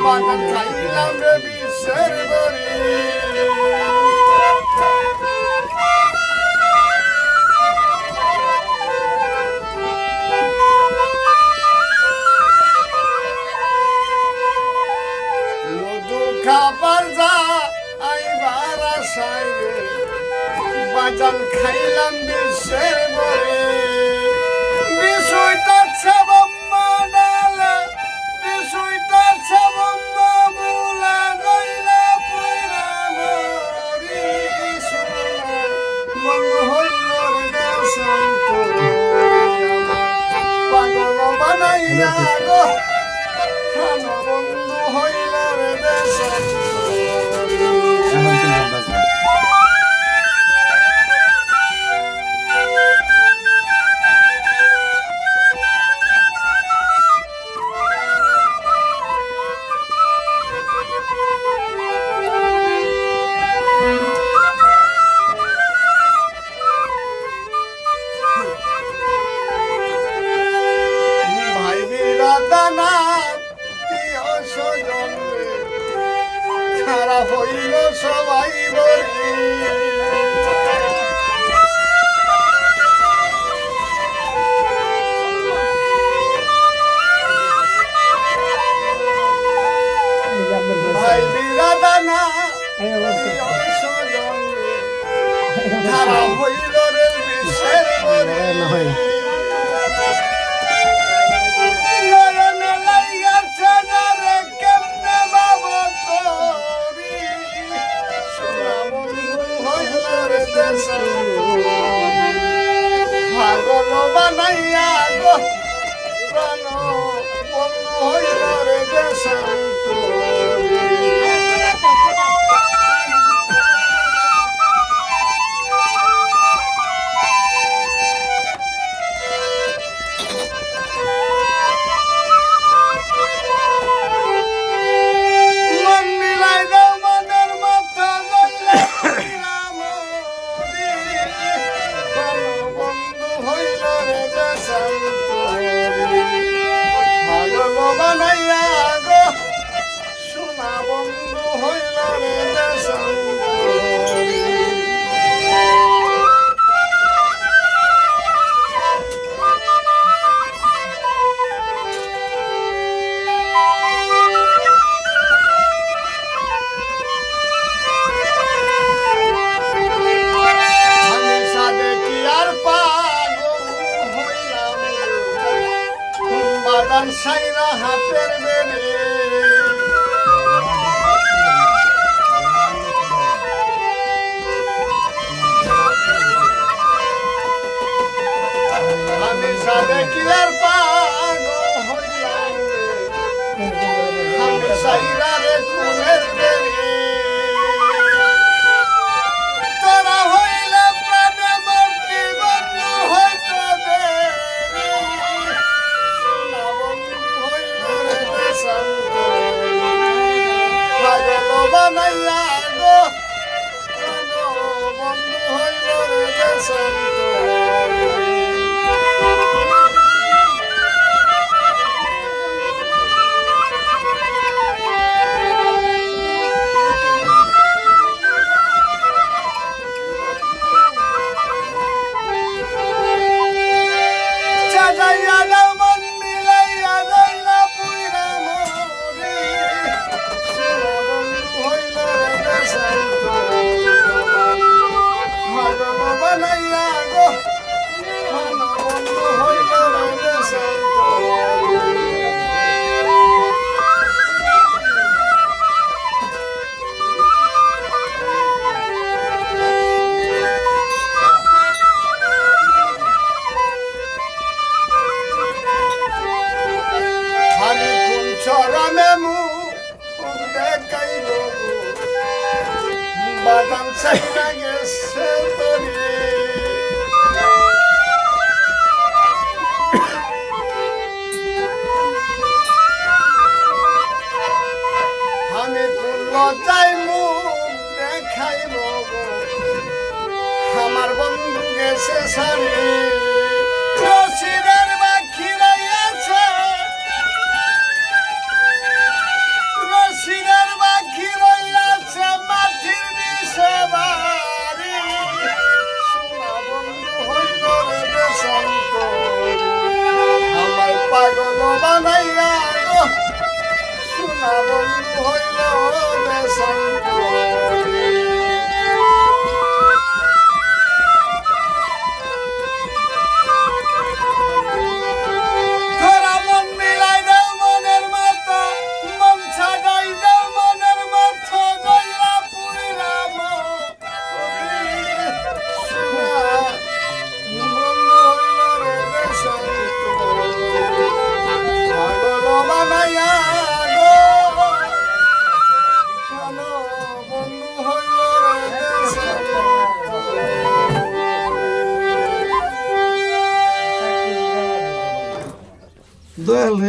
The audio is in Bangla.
বাদাম খাইলাম রে বিষের বড়ি মধু খাবার যা আইবার আশায় রে বাদাম খাইলাম বিষের বড়ি বিষয়টা ছাবম্মা ডালা বিষয়টা ছাবম্মা মুলা গইলা পুইরা মরি সোনা মন হইল রে শান্ত পাগল বানাইয়া গো খান বন্ধু হইল রে শান্ত খারাপ হইল সবাই বলি ভাই বিরাদানা খারাপ হইল রে বিশ্বের বলি পাগল বানাইয়া গো প্রাণ বন্ধু হইল রে দেশান্ত বানাইয়া গো সোনা বন্ধু হইল রে দেশান্ত আমি সাদে কি আর পাগল হইলাম বাদাম সাইরা হাতের বেড়ে আমি সাদে কি আর পাগল হইলাম আমি সাইরা রে কুলের বেড়ে তোরা হইলে প্রাণে মূর্তি বন্ধু হইতো পাগল বানাইয়া গো বন্ধু হইল রে দেশান্ত চাচাইয়া দাও মন মিলাইয়া যাইলা পুইরা মরি বন্ধু হইল রে দেশান্ত পাগল বানাইয়া গো খান বন্ধু হইল রে দেশান্ত আমি কোন চরণে মুখ দেখাইব বাদাম চাইনা গেছে তরি আমি কোন লজ্জায় মুখ দেখাইব আমার বন্ধু গেছে সারি রশিদের বাকি রইয়াছে দয়াল রে